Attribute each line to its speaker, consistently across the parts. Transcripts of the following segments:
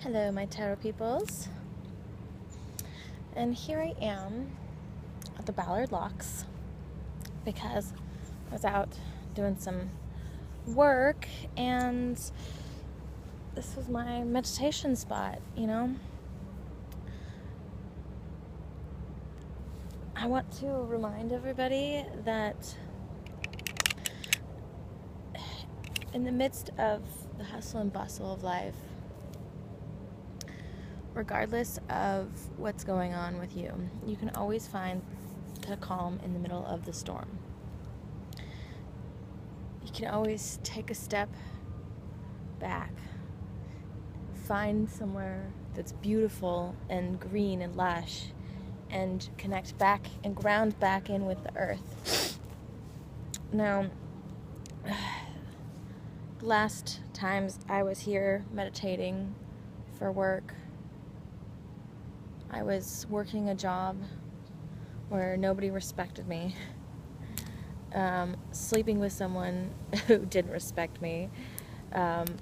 Speaker 1: Hello, my tarot peoples. And here I am at the Ballard Locks because I was out doing some work and this was my meditation spot, I want to remind everybody that in the midst of the hustle and bustle of life, regardless of what's going on with you, you can always find the calm in the middle of the storm. You can always take a step back, find somewhere that's beautiful and green and lush, and connect back and ground back in with the earth. Now, the last times I was here meditating for work, I was working a job where nobody respected me, sleeping with someone who didn't respect me,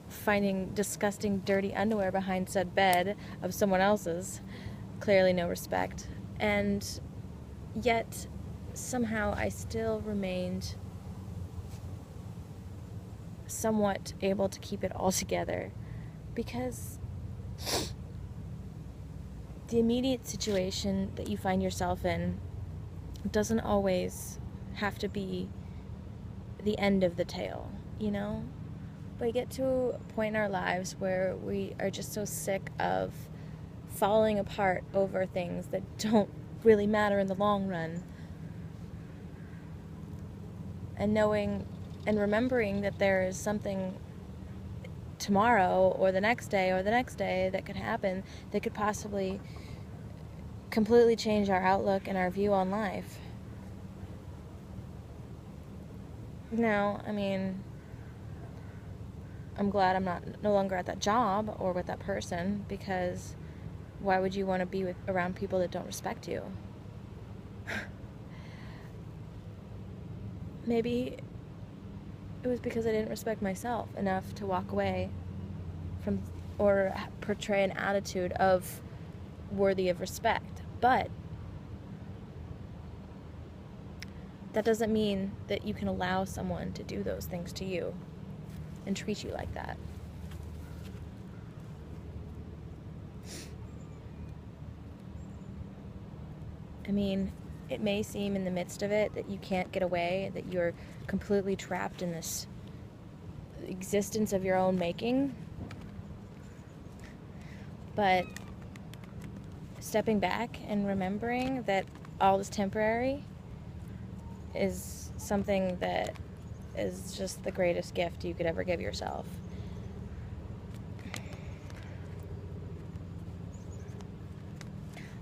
Speaker 1: finding disgusting, dirty underwear behind said bed of someone else's, clearly no respect, and yet somehow I still remained somewhat able to keep it all together, because the immediate situation that you find yourself in doesn't always have to be the end of the tale, We get to a point in our lives where we are just so sick of falling apart over things that don't really matter in the long run. And knowing and remembering that there is something tomorrow or the next day that could happen that could possibly completely change our outlook and our view on life. Now, I'm glad I'm no longer at that job or with that person, because why would you want to be around people that don't respect you? Maybe it was because I didn't respect myself enough to walk away from or portray an attitude of worthy of respect. But that doesn't mean that you can allow someone to do those things to you and treat you like that. It may seem in the midst of it that you can't get away, that you're completely trapped in this existence of your own making. But stepping back and remembering that all is temporary is something that is just the greatest gift you could ever give yourself.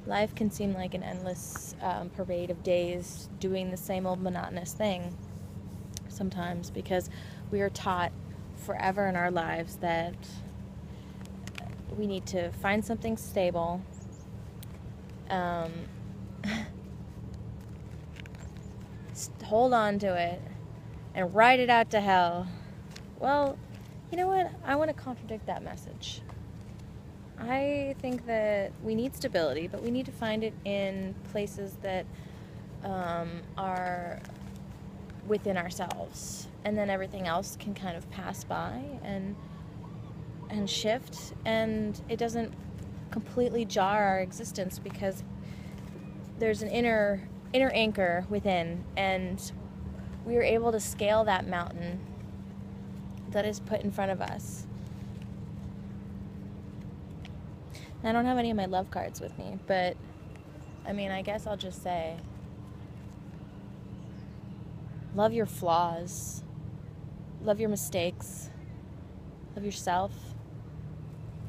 Speaker 1: Life can seem like an endless parade of days doing the same old monotonous thing sometimes, because we are taught forever in our lives that we need to find something stable, hold on to it, and ride it out to hell. Well, you know what? I want to contradict that message. I think that we need stability, but we need to find it in places that are within ourselves, and then everything else can kind of pass by and shift, and it doesn't completely jar our existence, because there's an inner anchor within, and we are able to scale that mountain that is put in front of us. I don't have any of my love cards with me, but I guess I'll just say, love your flaws, love your mistakes, love yourself,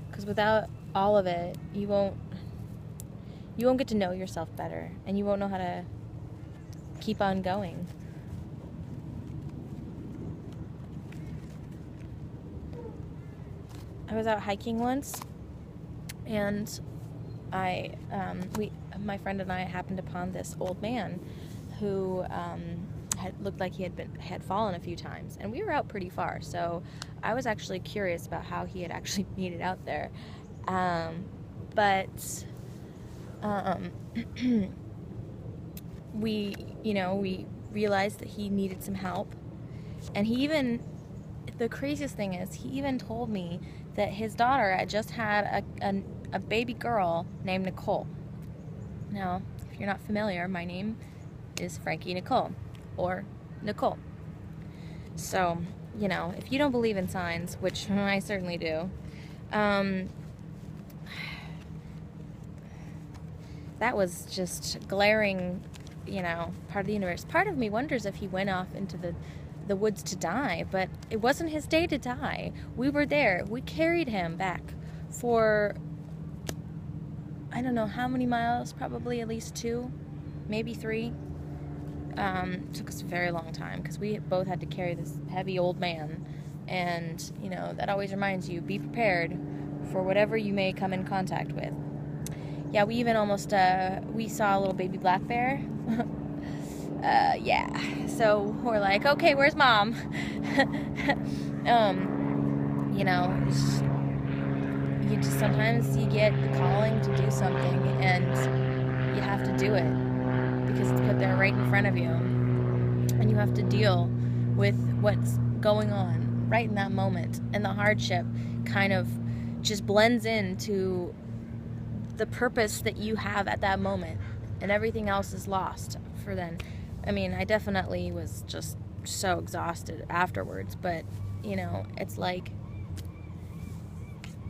Speaker 1: because without all of it, you won't get to know yourself better, and you won't know how to keep on going. I was out hiking once, and my friend and I happened upon this old man who had looked like he had fallen a few times, and we were out pretty far, so I was actually curious about how he had actually made it out there. But we realized that he needed some help. And the craziest thing is, he even told me that his daughter had just had a baby girl named Nicole. Now, if you're not familiar, my name is Frankie Nicole, or Nicole. So, if you don't believe in signs, which I certainly do, that was just glaring, part of the universe. Part of me wonders if he went off into the woods to die, but it wasn't his day to die. We were there. We carried him back for, I don't know how many miles, probably at least 2, maybe 3. Took us a very long time because we both had to carry this heavy old man, and that always reminds you, be prepared for whatever you may come in contact with. Yeah, we even almost we saw a little baby black bear. Yeah, so we're like, okay, where's mom? You just sometimes you get the calling to do something and you have to do it because it's put there right in front of you, and you have to deal with what's going on right in that moment, and the hardship kind of just blends into the purpose that you have at that moment, and everything else is lost for then. I mean, I definitely was just so exhausted afterwards, but it's like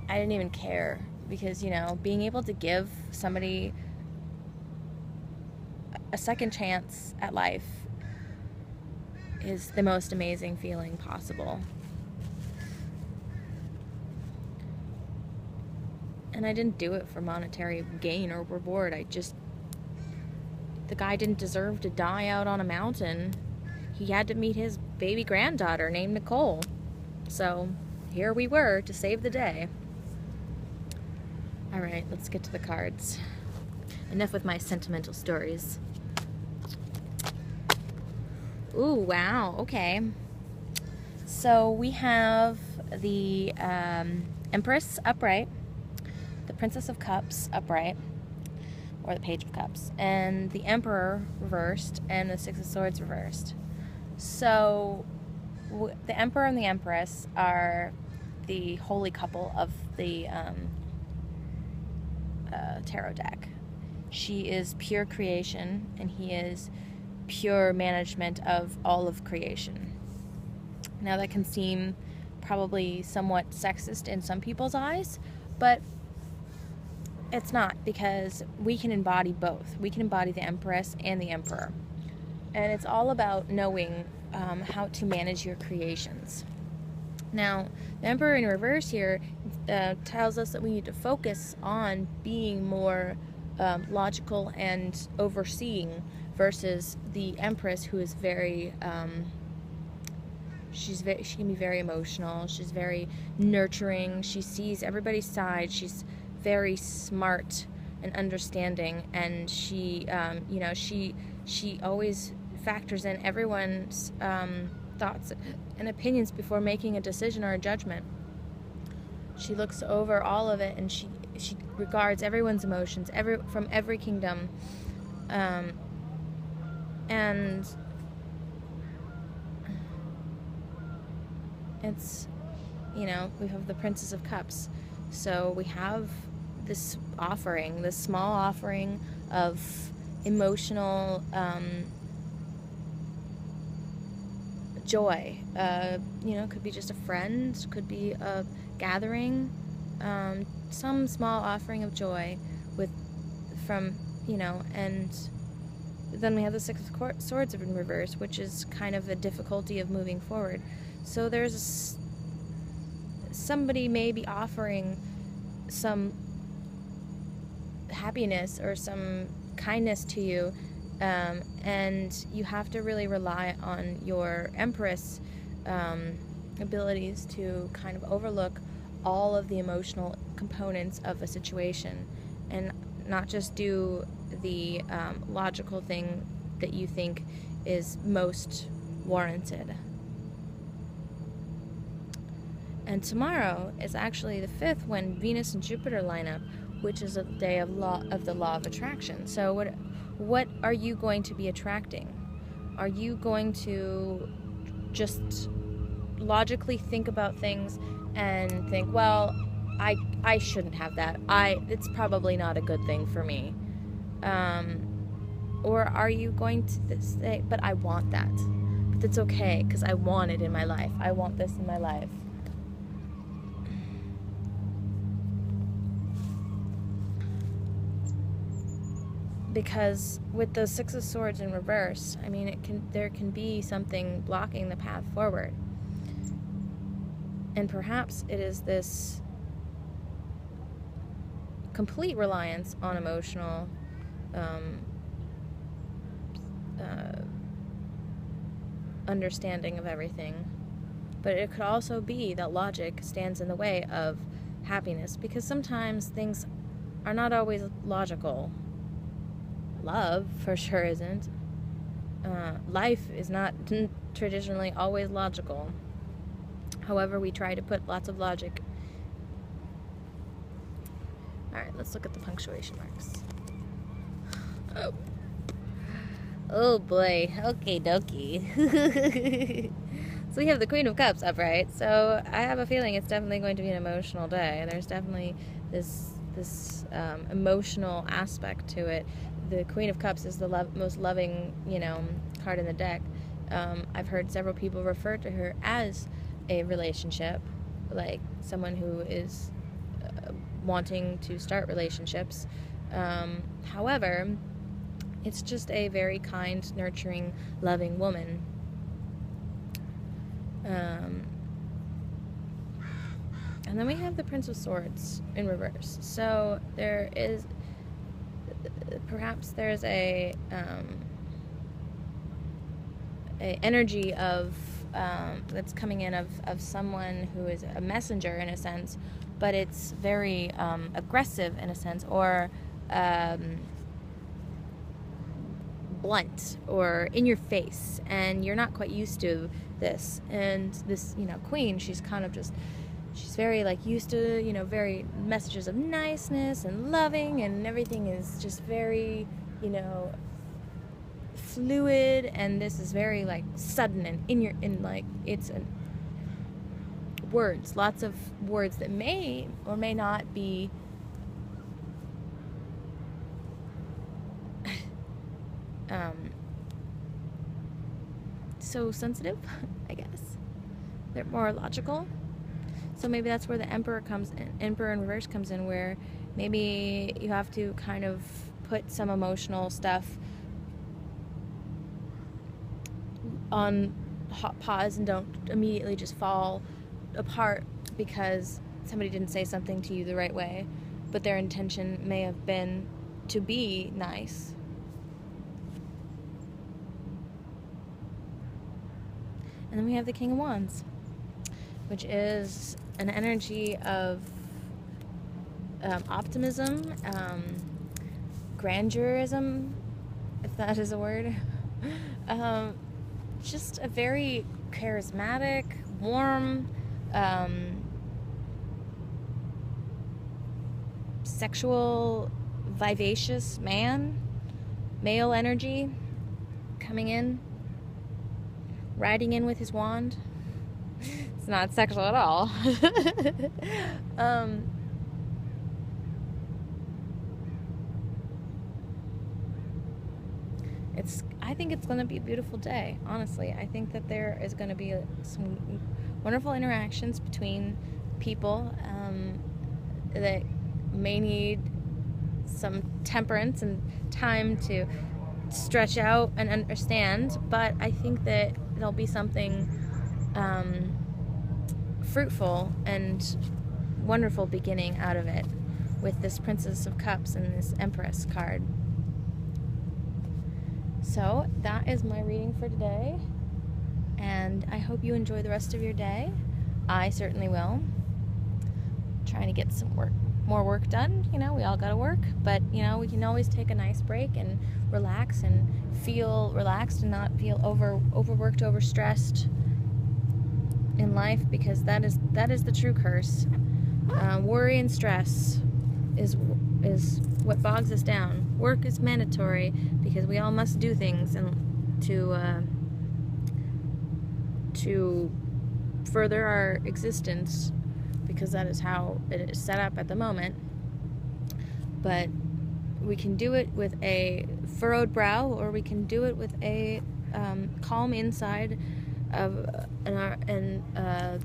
Speaker 1: I didn't even care, because being able to give somebody a second chance at life is the most amazing feeling possible. And I didn't do it for monetary gain or reward. The guy didn't deserve to die out on a mountain. He had to meet his baby granddaughter named Nicole. So here we were to save the day. All right, let's get to the cards. Enough with my sentimental stories. Ooh, wow, okay. So we have the Empress upright, the Princess of Cups upright, or the Page of Cups, and the Emperor reversed, and the Six of Swords reversed. So the Emperor and the Empress are the holy couple of the tarot deck. She is pure creation, and he is pure management of all of creation. Now, that can seem probably somewhat sexist in some people's eyes, but it's not, because we can embody both. We can embody the Empress and the Emperor. And it's all about knowing how to manage your creations. Now, the Emperor in reverse here tells us that we need to focus on being more logical and overseeing, versus the Empress, who is very, she can be very emotional. She's very nurturing. She sees everybody's side. She's very smart and understanding, and she always factors in everyone's thoughts and opinions before making a decision or a judgment. She looks over all of it, and she regards everyone's emotions, from every kingdom, and it's, we have the Princess of Cups. So we have this offering, this small offering of emotional joy. Could be just a friend, could be a gathering, some small offering of joy and then we have the Six of Swords in reverse, which is kind of a difficulty of moving forward. So there's somebody may be offering some happiness or some kindness to you, and you have to really rely on your Empress abilities to kind of overlook all of the emotional components of a situation, and not just do the logical thing that you think is most warranted. And tomorrow is actually the 5th when Venus and Jupiter line up, which is a day of the law of attraction. So what are you going to be attracting? Are you going to just logically think about things and think, well, I shouldn't have that. It's probably not a good thing for me. Or are you going to say, but I want that. But that's okay, because I want it in my life. I want this in my life. Because with the Six of Swords in reverse, I mean, there can be something blocking the path forward. And perhaps it is this complete reliance on emotional understanding of everything. But it could also be that logic stands in the way of happiness, because sometimes things are not always logical. Love for sure isn't. Life is not traditionally always logical. However, we try to put lots of logic. Alright, let's look at the punctuation marks. Oh boy. Okay, dokie. So we have the Queen of Cups upright. So I have a feeling it's definitely going to be an emotional day. There's definitely this emotional aspect to it. The Queen of Cups is the most loving, card in the deck. I've heard several people refer to her as a relationship, like someone who is wanting to start relationships. However, it's just a very kind, nurturing, loving woman. And then we have the Prince of Swords in reverse. So perhaps there's a energy of that's coming in of someone who is a messenger in a sense, but it's very aggressive in a sense, or blunt or in your face, and you're not quite used to this. And this, queen, she's kind of she's very used to, very messages of niceness and loving, and everything is just very, fluid, and this is very sudden and it's words, lots of words that may or may not be so sensitive, I guess. They're more logical. So maybe that's where the Emperor in reverse comes in, where maybe you have to kind of put some emotional stuff on pause and don't immediately just fall apart because somebody didn't say something to you the right way, but their intention may have been to be nice. And then we have the King of Wands, which is an energy of optimism, grandeurism, if that is a word. Just a very charismatic, warm, sexual, vivacious male energy coming in, riding in with his wand. It's not sexual at all. I think it's going to be a beautiful day, honestly. I think that there is going to be some wonderful interactions between people that may need some temperance and time to stretch out and understand, but I think that there'll be something fruitful and wonderful beginning out of it with this Princess of Cups and this Empress card. So that is my reading for today, and I hope you enjoy the rest of your day. I certainly will. Trying to get some more work done. We all gotta work, but we can always take a nice break and relax and feel relaxed and not feel overworked, overstressed. in life, because that is the true curse. Worry and stress is what bogs us down. Work is mandatory because we all must do things and to further our existence, because that is how it is set up at the moment. But we can do it with a furrowed brow, or we can do it with a calm inside of a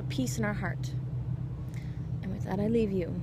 Speaker 1: peace in our heart. And with that, I leave you.